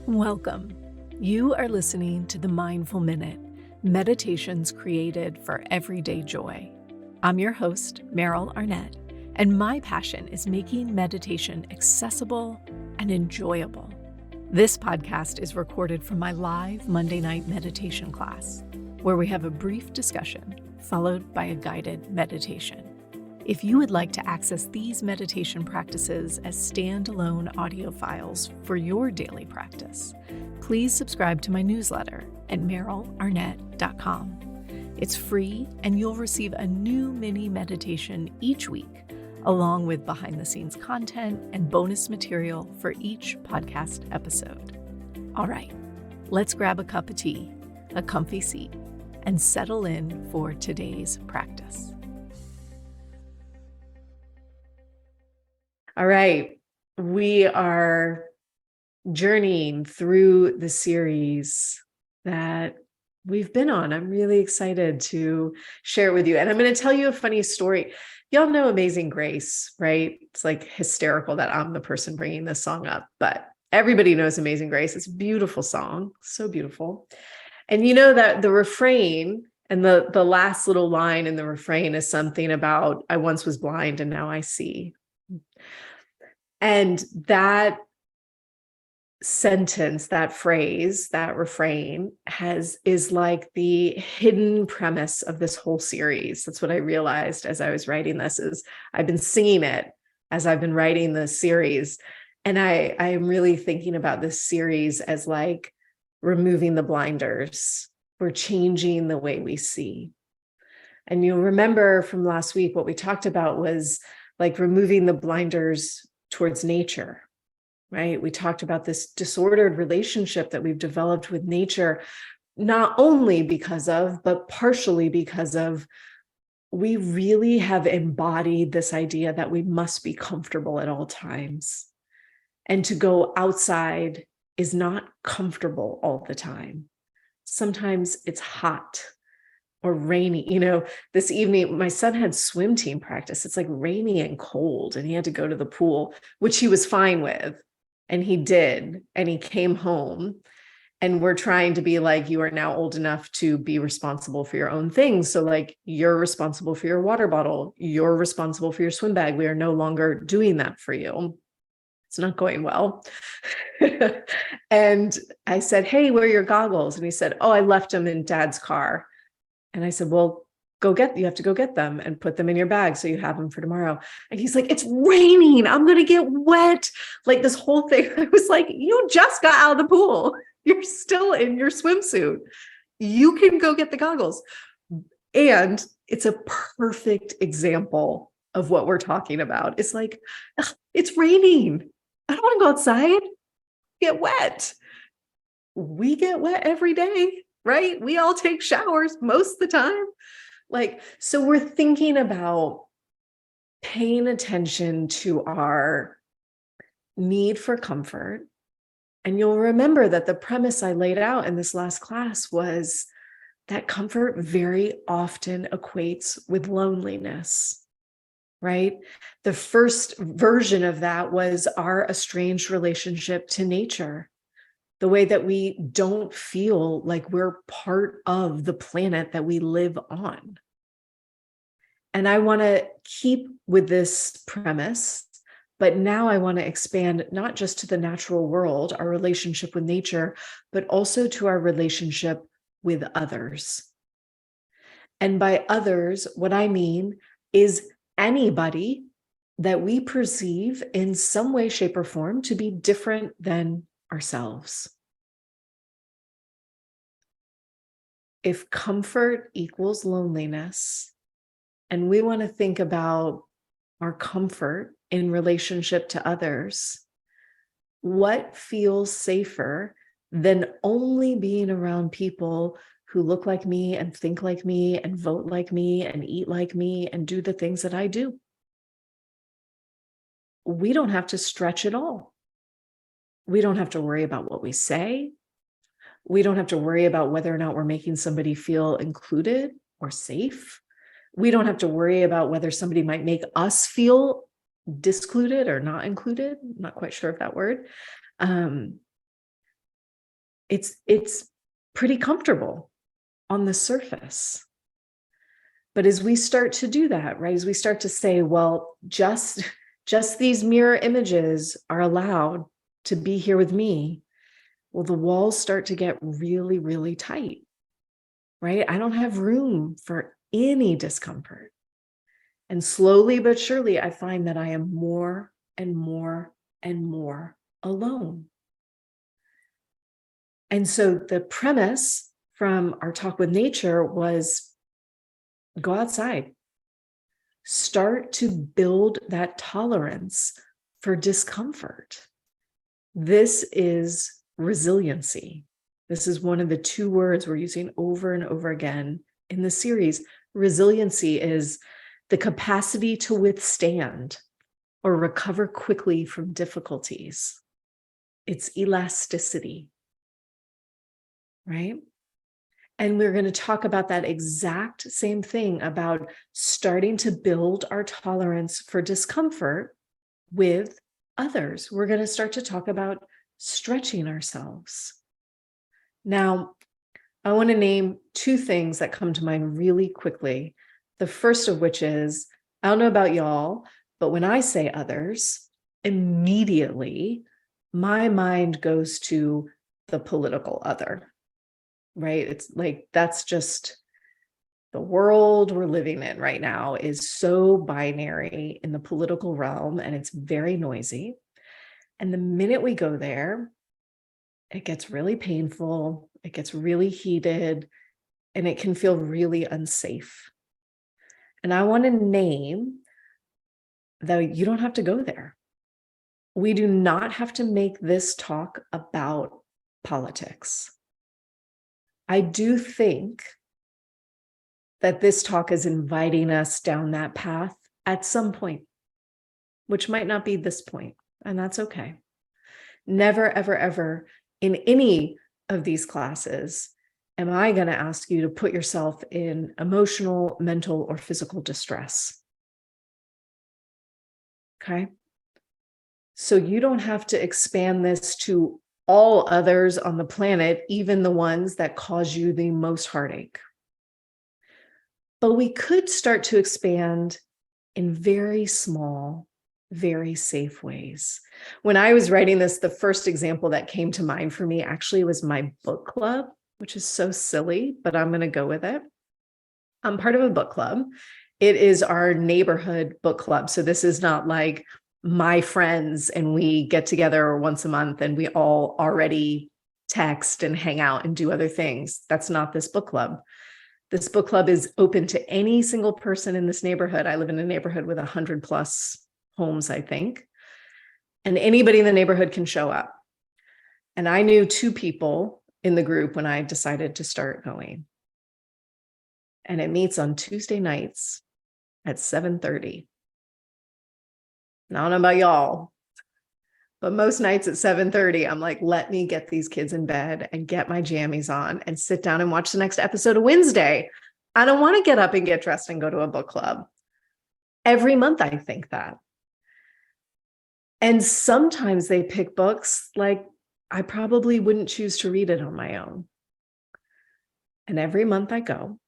Welcome. You are listening to the Mindful Minute, meditations created for everyday joy. I'm your host, Meryl Arnett, and my passion is making meditation accessible and enjoyable. This podcast is recorded from my live Monday night meditation class, where we have a brief discussion followed by a guided meditation. If you would like to access these meditation practices as standalone audio files for your daily practice, please subscribe to my newsletter at merylarnett.com. It's free, and you'll receive a new mini meditation each week, along with behind-the-scenes content and bonus material for each podcast episode. All right, let's grab a cup of tea, a comfy seat, and settle in for today's practice. All right, we are journeying through the series that we've been on. I'm really excited to share it with you. And I'm going to tell you a funny story. Y'all know Amazing Grace, right? It's like hysterical that I'm the person bringing this song up, but everybody knows Amazing Grace. It's a beautiful song, so beautiful. And you know that the refrain and the last little line in the refrain is something about, I once was blind and now I see. And that sentence, that phrase, that refrain is like the hidden premise of this whole series. That's what I realized as I was writing this, is I've been singing it as I've been writing this series. And I am really thinking about this series as like removing the blinders. We're changing the way we see. And you'll remember from last week, what we talked about was like removing the blinders towards nature, right? We talked about this disordered relationship that we've developed with nature, not only because of, but partially because of, we really have embodied this idea that we must be comfortable at all times. And to go outside is not comfortable all the time. Sometimes it's hot or rainy. You know, this evening, my son had swim team practice. It's like rainy and cold, and he had to go to the pool, which he was fine with. And he did. And he came home, and we're trying to be like, you are now old enough to be responsible for your own things. So like, you're responsible for your water bottle. You're responsible for your swim bag. We are no longer doing that for you. It's not going well. And I said, hey, where are your goggles? And he said, oh, I left them in Dad's car. And I said, well, you have to go get them and put them in your bag so you have them for tomorrow. And he's like, it's raining. I'm going to get wet. Like this whole thing. I was like, you just got out of the pool. You're still in your swimsuit. You can go get the goggles. And it's a perfect example of what we're talking about. It's like, it's raining. I don't want to go outside, get wet. We get wet every day. Right? We all take showers most of the time. Like, so we're thinking about paying attention to our need for comfort. And you'll remember that the premise I laid out in this last class was that comfort very often equates with loneliness, right? The first version of that was our estranged relationship to nature. The way that we don't feel like we're part of the planet that we live on. And I want to keep with this premise, but now I want to expand not just to the natural world, our relationship with nature, but also to our relationship with others. And by others, what I mean is anybody that we perceive in some way, shape, or form to be different than ourselves. If comfort equals loneliness, and we want to think about our comfort in relationship to others, what feels safer than only being around people who look like me and think like me and vote like me and eat like me and do the things that I do? We don't have to stretch at all. We don't have to worry about what we say. We don't have to worry about whether or not we're making somebody feel included or safe. We don't have to worry about whether somebody might make us feel discluded or not included. I'm not quite sure of that word. it's pretty comfortable on the surface. But as we start to do that, right, as we start to say, well, just these mirror images are allowed to be here with me, well, the walls start to get really, really tight, right? I don't have room for any discomfort. And slowly but surely, I find that I am more and more and more alone. And so the premise from our talk with nature was go outside. Start to build that tolerance for discomfort. This is resiliency. This is one of the two words we're using over and over again in the series. Resiliency is the capacity to withstand or recover quickly from difficulties. It's elasticity, right? And we're going to talk about that exact same thing about starting to build our tolerance for discomfort with others. We're going to start to talk about stretching ourselves. Now, I want to name two things that come to mind really quickly. The first of which is, I don't know about y'all, but when I say others, immediately my mind goes to the political other, right? It's like, that's just the world we're living in right now is so binary in the political realm, and it's very noisy. And the minute we go there, it gets really painful, it gets really heated, and it can feel really unsafe. And I want to name that you don't have to go there. We do not have to make this talk about politics. I do think that this talk is inviting us down that path at some point, which might not be this point, and that's okay. Never, ever, ever in any of these classes am I going to ask you to put yourself in emotional, mental, or physical distress. Okay? So you don't have to expand this to all others on the planet, even the ones that cause you the most heartache. But we could start to expand in very small, very safe ways. When I was writing this, the first example that came to mind for me actually was my book club, which is so silly, but I'm going to go with it. I'm part of a book club. It is our neighborhood book club. So this is not like my friends and we get together once a month and we all already text and hang out and do other things. That's not this book club. This book club is open to any single person in this neighborhood. I live in a neighborhood with 100 plus homes, I think. And anybody in the neighborhood can show up. And I knew two people in the group when I decided to start going. And it meets on Tuesday nights at 7:30. Now, I don't know about y'all, but most nights at 7:30, I'm like, let me get these kids in bed and get my jammies on and sit down and watch the next episode of Wednesday. I don't want to get up and get dressed and go to a book club. Every month I think that. And sometimes they pick books like I probably wouldn't choose to read it on my own. And every month I go.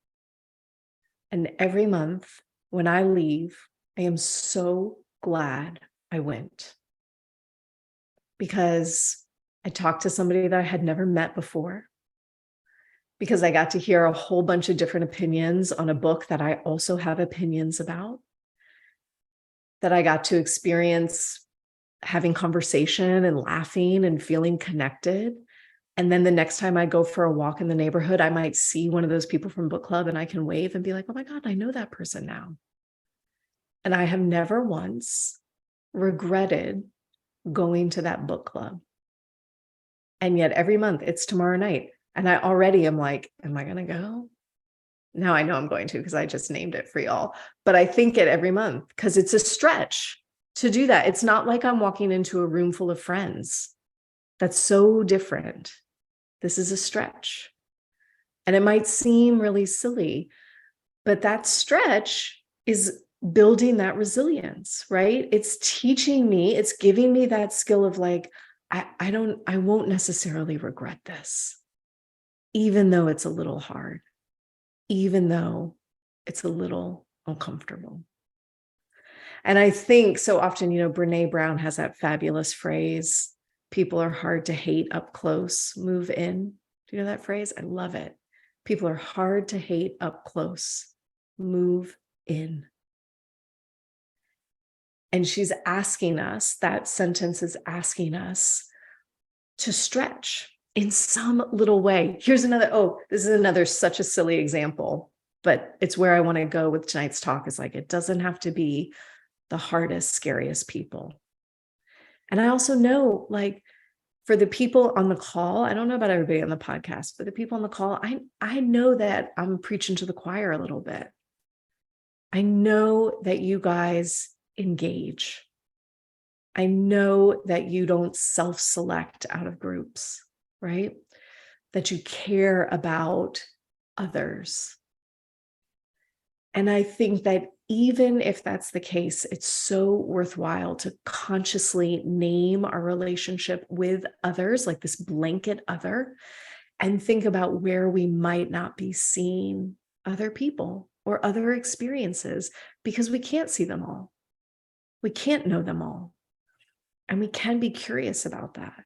And every month when I leave, I am so glad I went. Because I talked to somebody that I had never met before. Because I got to hear a whole bunch of different opinions on a book that I also have opinions about. That I got to experience having conversation and laughing and feeling connected. And then the next time I go for a walk in the neighborhood, I might see one of those people from book club and I can wave and be like, oh my God, I know that person now. And I have never once regretted going to that book club. And yet every month it's tomorrow night. And I already am like, am I going to go? Now I know I'm going to because I just named it for y'all. But I think it every month because it's a stretch to do that. It's not like I'm walking into a room full of friends. That's so different. This is a stretch. And it might seem really silly, but that stretch is building that resilience, right? It's teaching me, it's giving me that skill of like, I won't necessarily regret this, even though it's a little hard, even though it's a little uncomfortable. And I think so often, Brene Brown has that fabulous phrase, people are hard to hate up close, move in. Do you know that phrase? I love it. People are hard to hate up close, move in. And she's asking us, that sentence is asking us to stretch in some little way. Here's another, this is another such a silly example, but it's where I want to go with tonight's talk, is like, it doesn't have to be the hardest, scariest people. And I also know, like, for the people on the call, I don't know about everybody on the podcast, but the people on the call, I know that I'm preaching to the choir a little bit. I know that you guys engage. I know that you don't self-select out of groups, right? That you care about others. And I think that even if that's the case, it's so worthwhile to consciously name our relationship with others, like this blanket other, and think about where we might not be seeing other people or other experiences, because we can't see them all. We can't know them all. And we can be curious about that.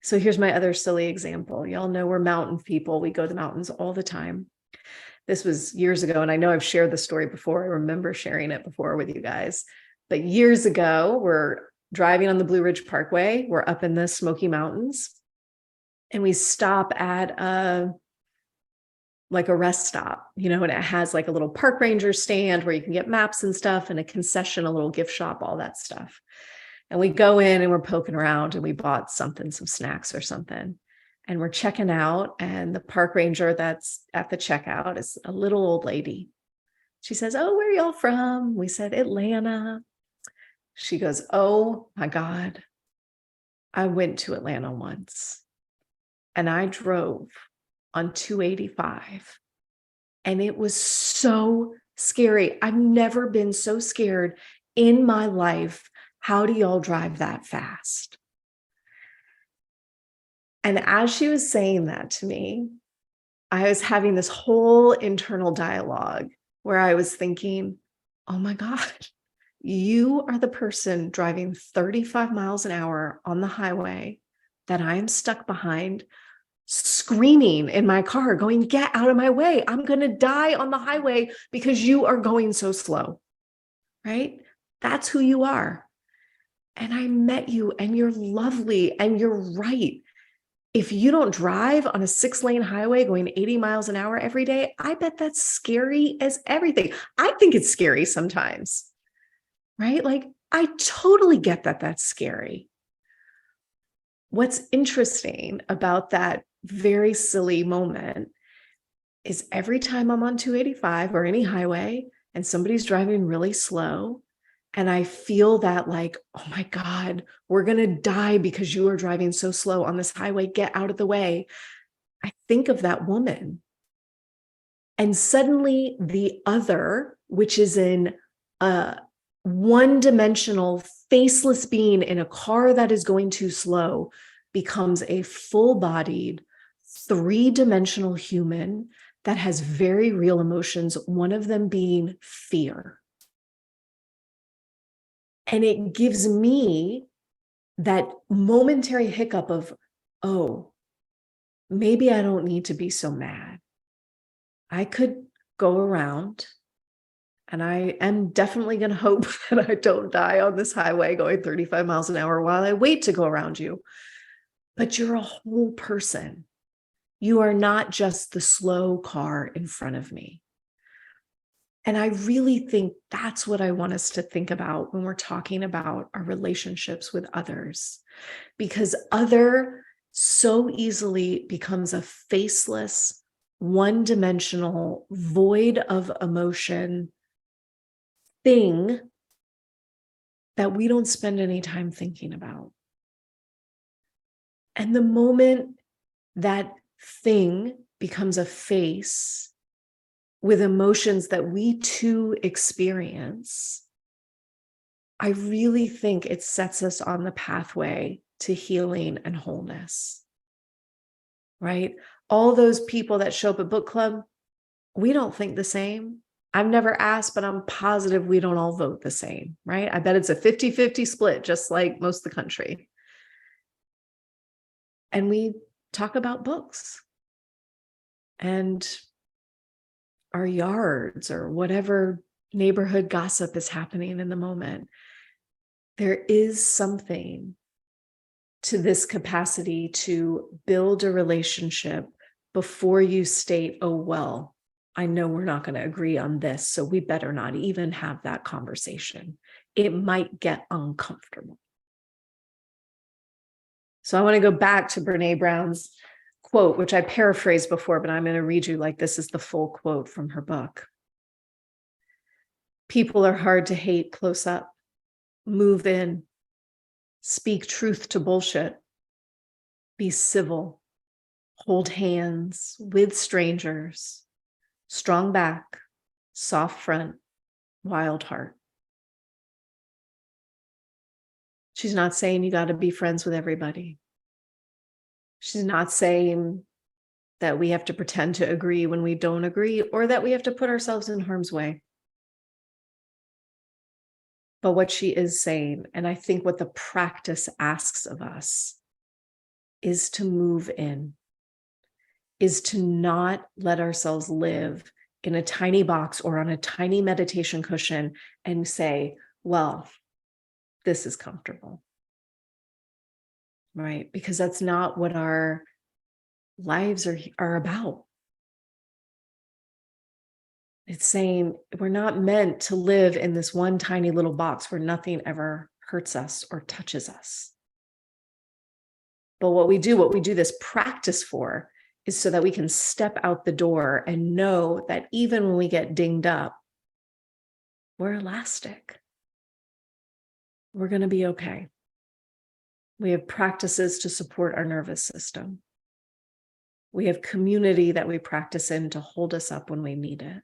So here's my other silly example. Y'all know we're mountain people. We go to the mountains all the time. This was years ago, and I know I've shared the story before. I remember sharing it before with you guys. But years ago, we're driving on the Blue Ridge Parkway. We're up in the Smoky Mountains, and we stop at a rest stop, and it has like a little park ranger stand where you can get maps and stuff, and a concession, a little gift shop, all that stuff. And we go in and we're poking around, and we bought something, some snacks or something. And we're checking out, and the park ranger that's at the checkout is a little old lady. She says, "Oh, where are y'all from?" We said, "Atlanta." She goes, "Oh my God, I went to Atlanta once, and I drove on 285, and it was so scary. I've never been so scared in my life. How do y'all drive that fast?" And as she was saying that to me, I was having this whole internal dialogue where I was thinking, oh my God, you are the person driving 35 miles an hour on the highway that I am stuck behind, screaming in my car, going, "Get out of my way. I'm going to die on the highway because you are going so slow," right? That's who you are. And I met you, and you're lovely, and you're right. If you don't drive on a 6-lane highway going 80 miles an hour every day, I bet that's scary as everything. I think it's scary sometimes, right? Like, I totally get that that's scary. What's interesting about that very silly moment is every time I'm on 285 or any highway and somebody's driving really slow, and I feel that, like, oh my God, we're going to die because you are driving so slow on this highway. Get out of the way. I think of that woman. And suddenly the other, which is in a one-dimensional, faceless being in a car that is going too slow, becomes a full-bodied, 3-dimensional human that has very real emotions, one of them being fear. And it gives me that momentary hiccup of, oh, maybe I don't need to be so mad. I could go around, and I am definitely going to hope that I don't die on this highway going 35 miles an hour while I wait to go around you. But you're a whole person. You are not just the slow car in front of me. And I really think that's what I want us to think about when we're talking about our relationships with others, because other so easily becomes a faceless, one-dimensional, void of emotion thing that we don't spend any time thinking about. And the moment that thing becomes a face with emotions that we too experience, I really think it sets us on the pathway to healing and wholeness, right? All those people that show up at book club, we don't think the same. I've never asked, but I'm positive we don't all vote the same, right? I bet it's a 50-50 split, just like most of the country. And we talk about books and our yards or whatever neighborhood gossip is happening in the moment. There is something to this capacity to build a relationship before you state, oh, well, I know we're not going to agree on this, so we better not even have that conversation. It might get uncomfortable. So I want to go back to Brene Brown's quote, which I paraphrased before, but I'm going to read you like this is the full quote from her book. People are hard to hate close up. Move in. Speak truth to bullshit. Be civil. Hold hands with strangers. Strong back, soft front, wild heart. She's not saying you got to be friends with everybody. She's not saying that we have to pretend to agree when we don't agree or that we have to put ourselves in harm's way. But what she is saying, and I think what the practice asks of us, is to move in, is to not let ourselves live in a tiny box or on a tiny meditation cushion and say, well, this is comfortable, right? Because that's not what our lives are about. It's saying we're not meant to live in this one tiny little box where nothing ever hurts us or touches us. But what we do this practice for is so that we can step out the door and know that even when we get dinged up, we're elastic. We're going to be okay. We have practices to support our nervous system. We have community that we practice in to hold us up when we need it.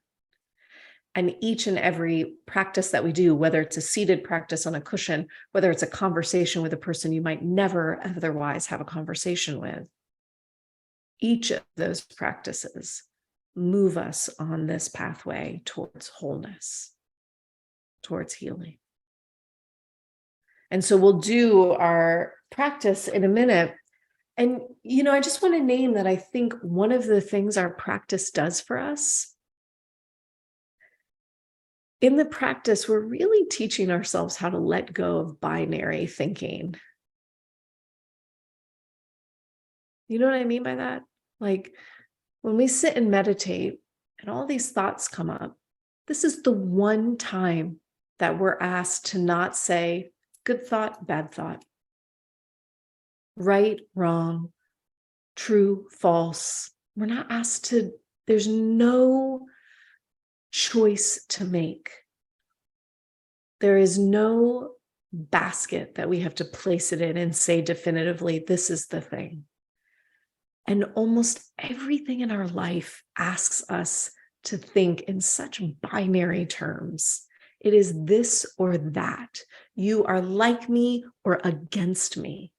And each and every practice that we do, whether it's a seated practice on a cushion, whether it's a conversation with a person you might never otherwise have a conversation with, each of those practices move us on this pathway towards wholeness, towards healing. And so we'll do our practice in a minute. And, I just want to name that I think one of the things our practice does for us, in the practice, we're really teaching ourselves how to let go of binary thinking. You know what I mean by that? Like when we sit and meditate and all these thoughts come up, this is the one time that we're asked to not say good thought, bad thought, right, wrong, true, false. We're not asked to, there's no choice to make. There is no basket that we have to place it in and say definitively, this is the thing. And almost everything in our life asks us to think in such binary terms. It is this or that. You are like me or against me.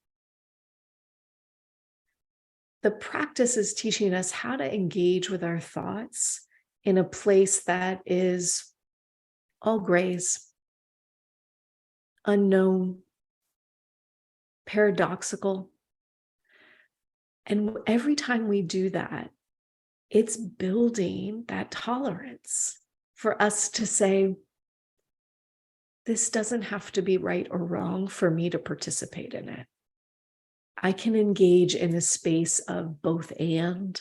The practice is teaching us how to engage with our thoughts in a place that is all grays, unknown, paradoxical. And every time we do that, it's building that tolerance for us to say, this doesn't have to be right or wrong for me to participate in it. I can engage in a space of both and,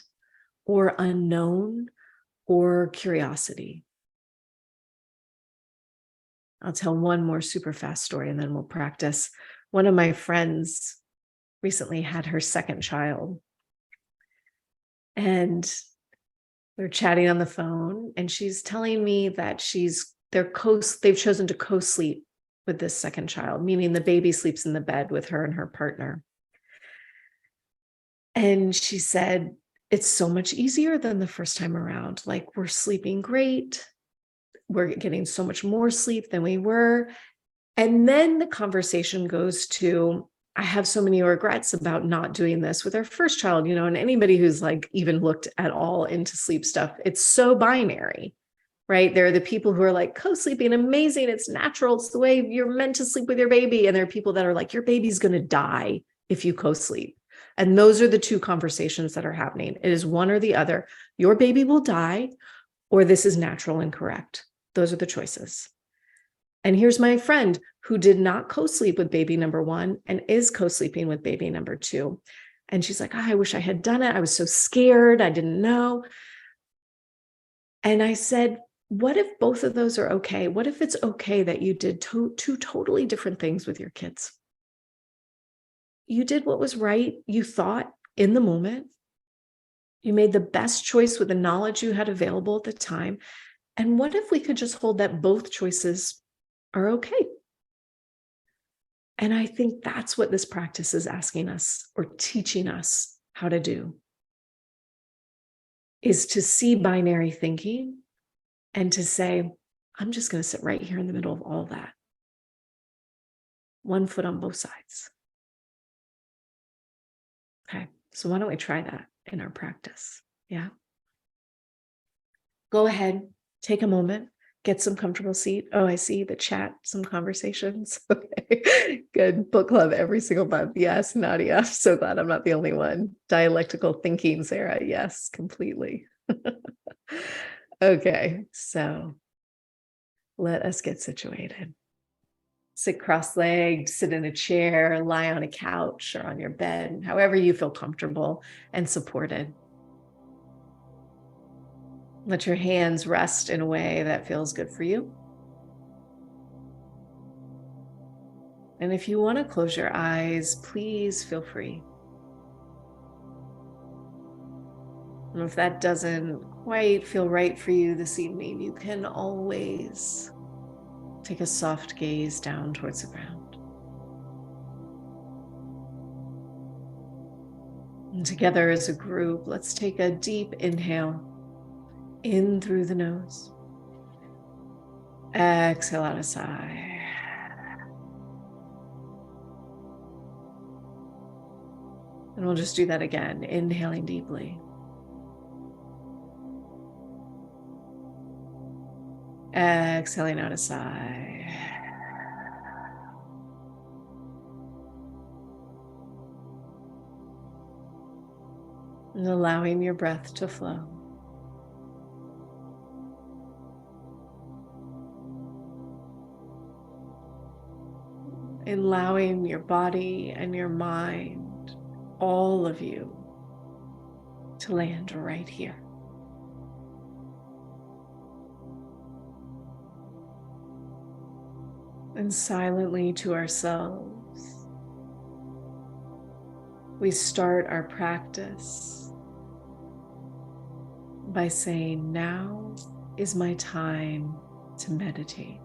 or unknown, or curiosity. I'll tell one more super fast story and then we'll practice. One of my friends recently had her second child. And we're chatting on the phone and she's telling me that they've chosen to co-sleep with this second child, meaning the baby sleeps in the bed with her and her partner. And she said, it's so much easier than the first time around. Like we're sleeping great. We're getting so much more sleep than we were. And then the conversation goes to, I have so many regrets about not doing this with our first child, and anybody who's like even looked at all into sleep stuff, it's so binary, right? There are the people who are like, co-sleeping, amazing, it's natural, it's the way you're meant to sleep with your baby. And there are people that are like, your baby's going to die if you co-sleep. And those are the two conversations that are happening. It is one or the other. Your baby will die, or this is natural and correct. Those are the choices. And here's my friend who did not co-sleep with baby number 1 and is co-sleeping with baby number 2. And she's like, I wish I had done it. I was so scared. I didn't know. And I said, what if both of those are okay? What if it's okay that you did two totally different things with your kids? You did what was right, you thought in the moment. You made the best choice with the knowledge you had available at the time. And what if we could just hold that both choices are okay? And I think that's what this practice is asking us or teaching us how to do, is to see binary thinking and to say, I'm just going to sit right here in the middle of all that. One foot on both sides. Okay, so why don't we try that in our practice? Yeah. Go ahead, take a moment, get some comfortable seat. Oh, I see the chat, some conversations. Okay, good. Book club every single month. Yes, Nadia. I'm so glad I'm not the only one. Dialectical thinking, Sarah. Yes, completely. Okay, so let us get situated. Sit cross-legged, sit in a chair, lie on a couch or on your bed, however you feel comfortable and supported. Let your hands rest in a way that feels good for you. And if you want to close your eyes, please feel free. And if that doesn't quite feel right for you this evening, you can always take a soft gaze down towards the ground. And together as a group, let's take a deep inhale in through the nose. Exhale out a sigh. And we'll just do that again, inhaling deeply. Exhaling out a sigh. And allowing your breath to flow. Allowing your body and your mind, all of you, to land right here. And silently to ourselves, we start our practice by saying, now is my time to meditate.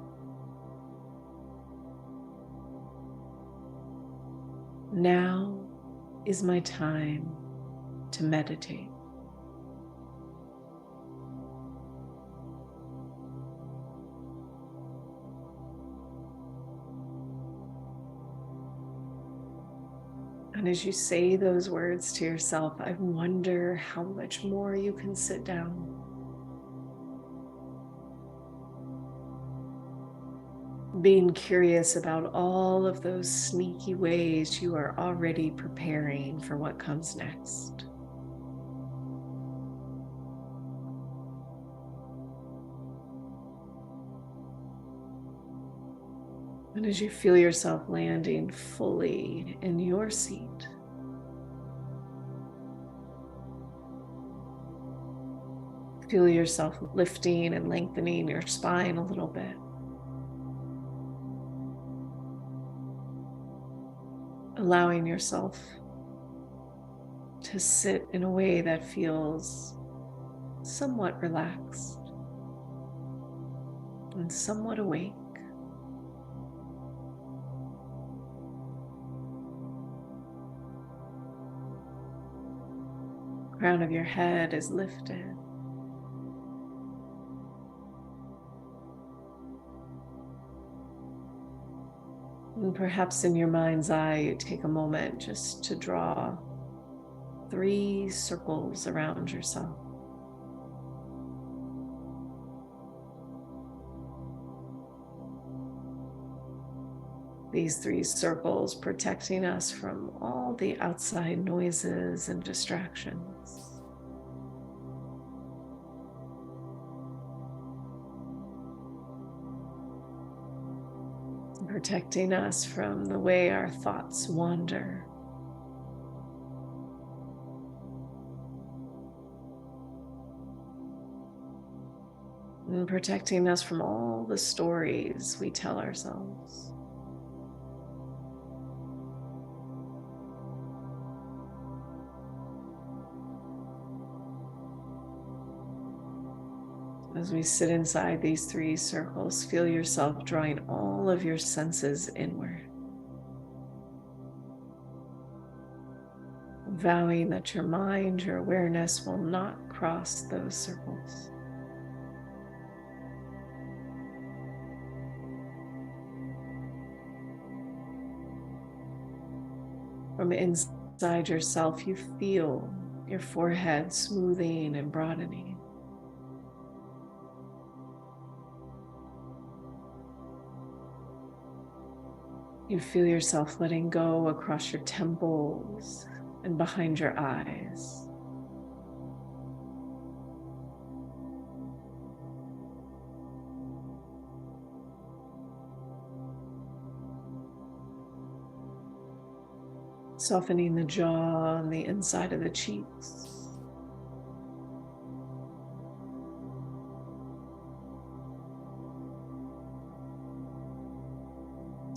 Now is my time to meditate. And as you say those words to yourself, I wonder how much more you can sit down. Being curious about all of those sneaky ways you are already preparing for what comes next. And as you feel yourself landing fully in your seat, feel yourself lifting and lengthening your spine a little bit. Allowing yourself to sit in a way that feels somewhat relaxed and somewhat awake. Crown of your head is lifted. And perhaps in your mind's eye, you take a moment just to draw 3 circles around yourself. These 3 circles protecting us from all the outside noises and distractions. Protecting us from the way our thoughts wander. And protecting us from all the stories we tell ourselves. As we sit inside these 3 circles, feel yourself drawing all of your senses inward. Vowing that your mind, your awareness will not cross those circles. From inside yourself, you feel your forehead smoothing and broadening. You feel yourself letting go across your temples and behind your eyes. Softening the jaw and the inside of the cheeks.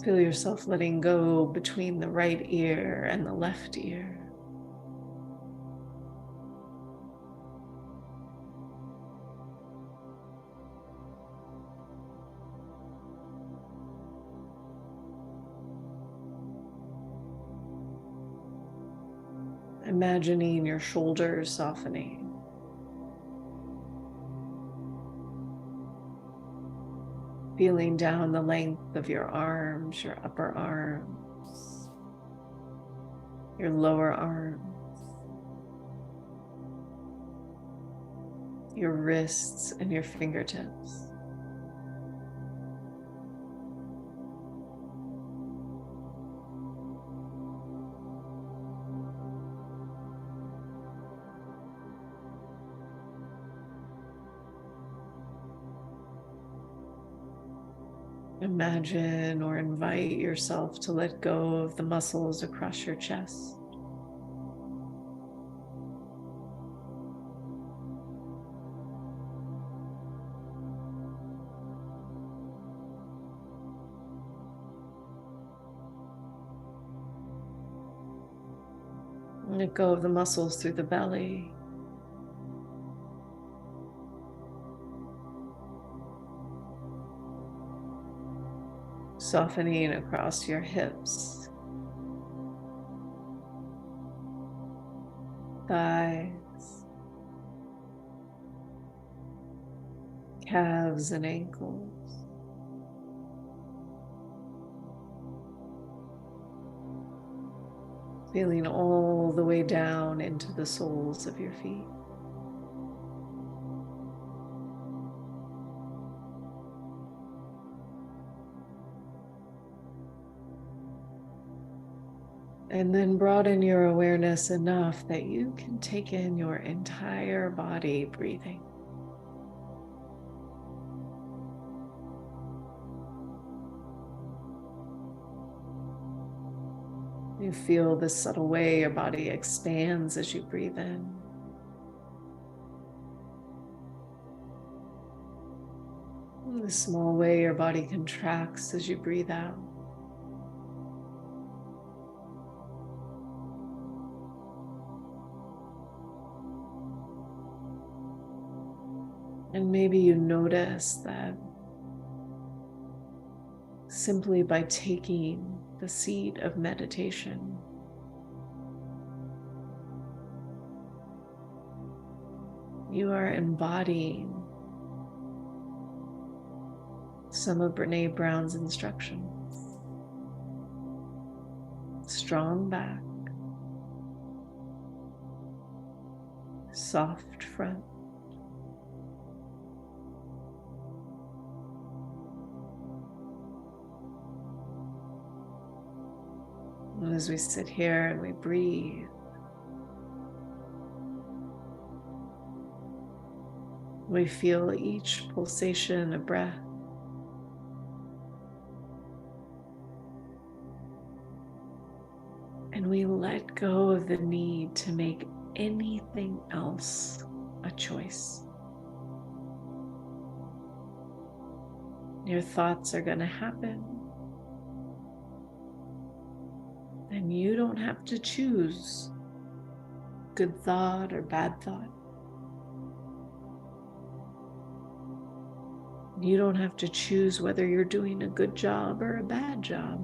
Feel yourself letting go between the right ear and the left ear. Imagining your shoulders softening. Feeling down the length of your arms, your upper arms, your lower arms, your wrists and your fingertips. Imagine or invite yourself to let go of the muscles across your chest. Let go of the muscles through the belly. Softening across your hips, thighs, calves and ankles. Feeling all the way down into the soles of your feet. And then broaden your awareness enough that you can take in your entire body breathing. You feel the subtle way your body expands as you breathe in. And the small way your body contracts as you breathe out. And maybe you notice that simply by taking the seat of meditation, you are embodying some of Brene Brown's instructions. Strong back, soft front. And as we sit here and we breathe, we feel each pulsation of breath. And we let go of the need to make anything else a choice. Your thoughts are going to happen. And you don't have to choose good thought or bad thought. You don't have to choose whether you're doing a good job or a bad job.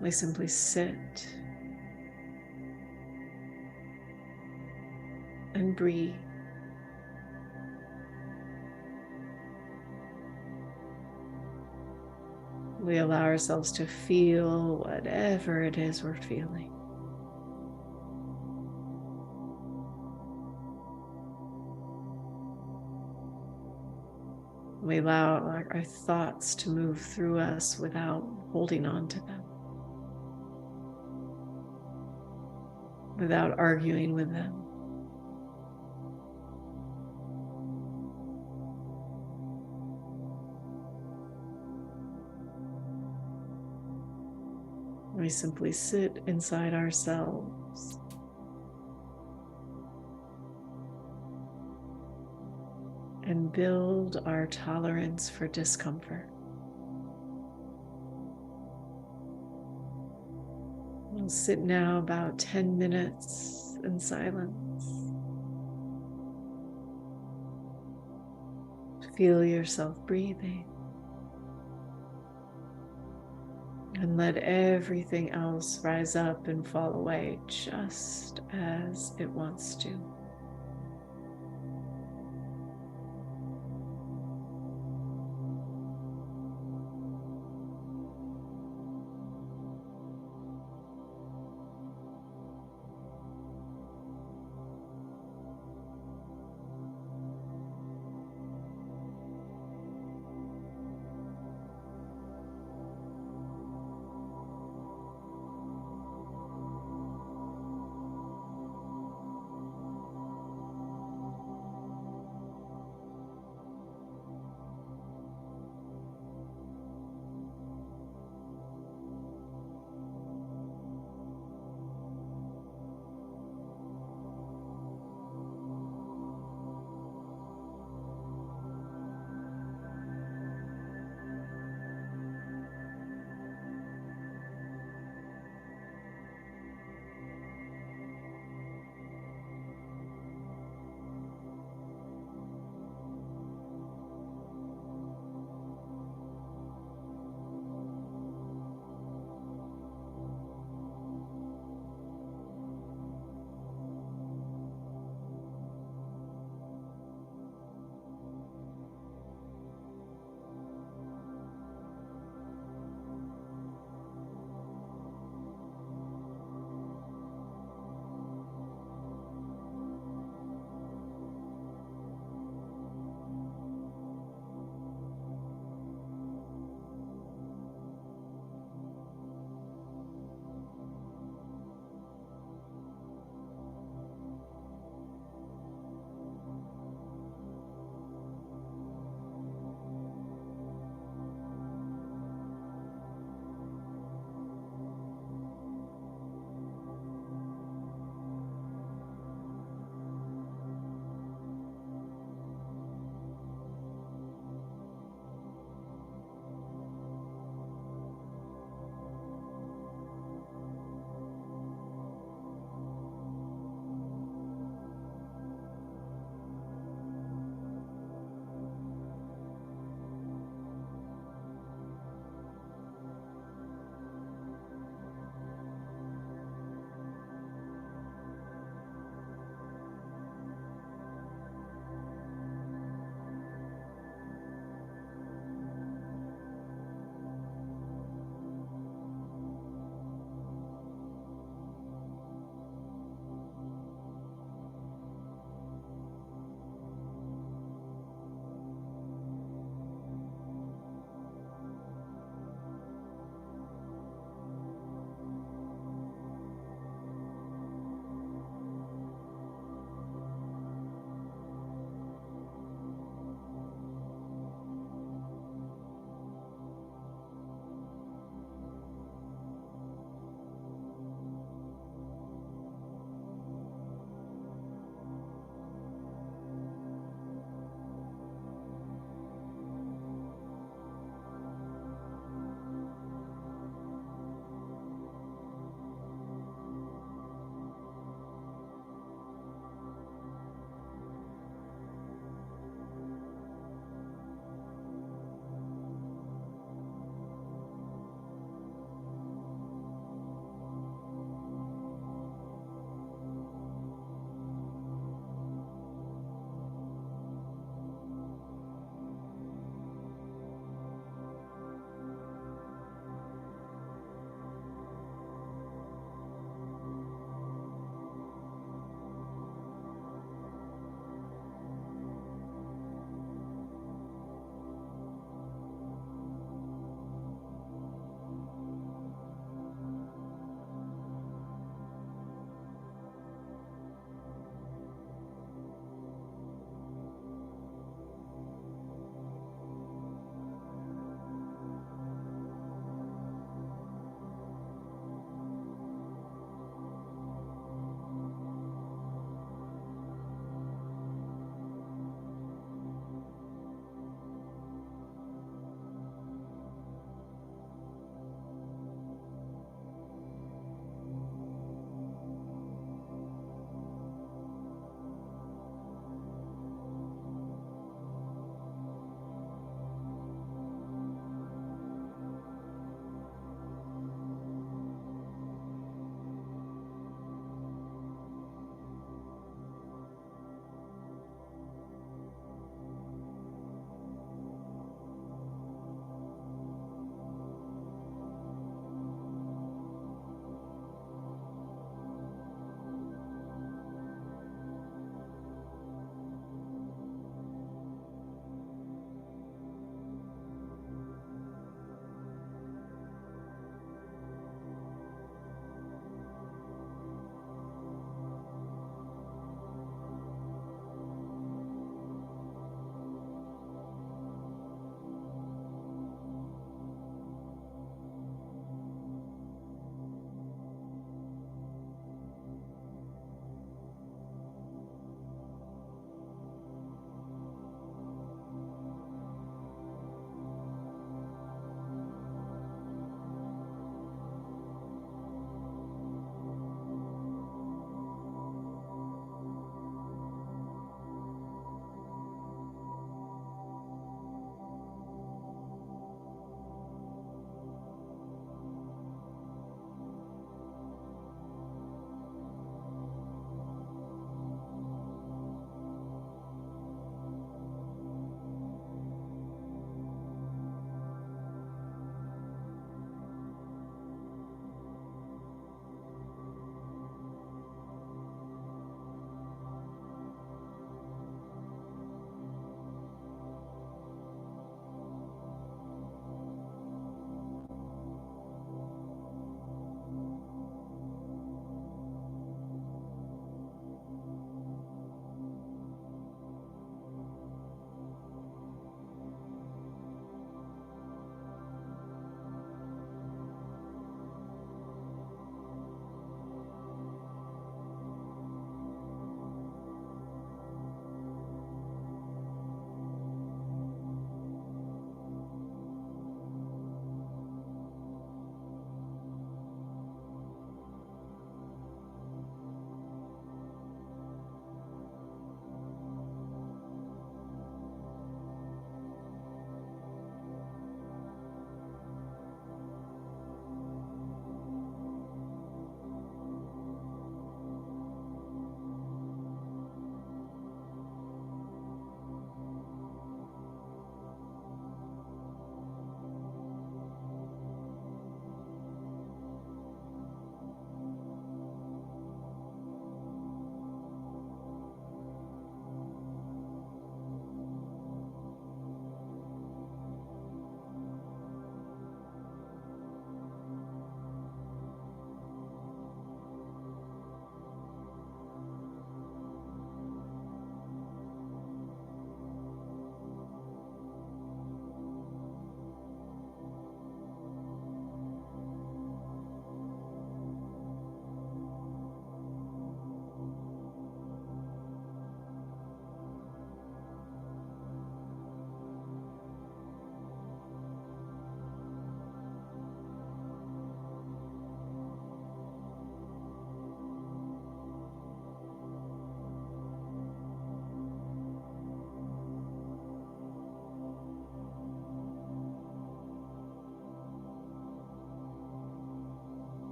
We simply sit and breathe. We allow ourselves to feel whatever it is we're feeling. We allow our thoughts to move through us without holding on to them, without arguing with them. We simply sit inside ourselves and build our tolerance for discomfort. We'll sit now about 10 minutes in silence. Feel yourself breathing. And let everything else rise up and fall away just as it wants to.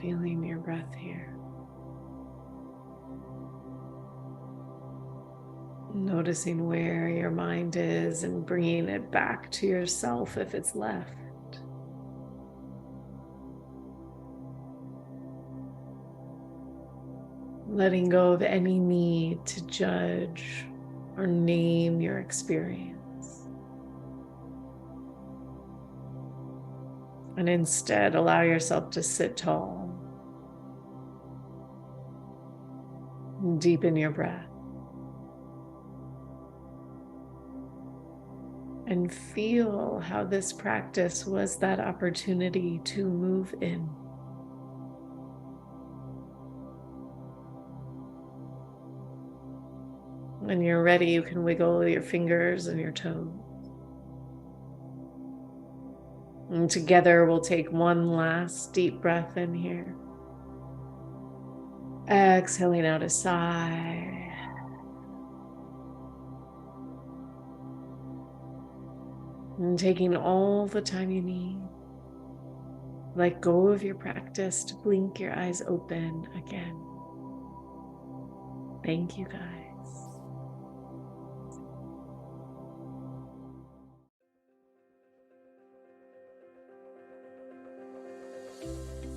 Feeling your breath here. Noticing where your mind is and bringing it back to yourself if it's left. Letting go of any need to judge or name your experience. And instead, allow yourself to sit tall. Deepen your breath. And feel how this practice was that opportunity to move in. When you're ready, you can wiggle your fingers and your toes. And together, we'll take one last deep breath in here. Exhaling out a sigh. And taking all the time you need. Let go of your practice to blink your eyes open again. Thank you, guys.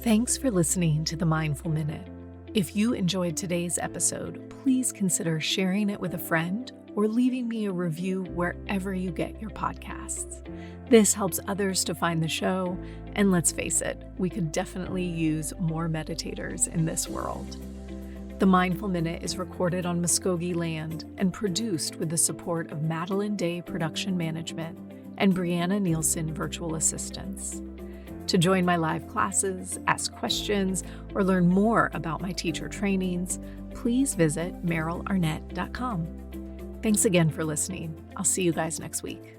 Thanks for listening to the Mindful Minute. If you enjoyed today's episode, please consider sharing it with a friend or leaving me a review wherever you get your podcasts. This helps others to find the show, and let's face it, we could definitely use more meditators in this world. The Mindful Minute is recorded on Muskogee land and produced with the support of Madeline Day Production Management and Brianna Nielsen Virtual Assistants. To join my live classes, ask questions, or learn more about my teacher trainings, please visit merylarnett.com. Thanks again for listening. I'll see you guys next week.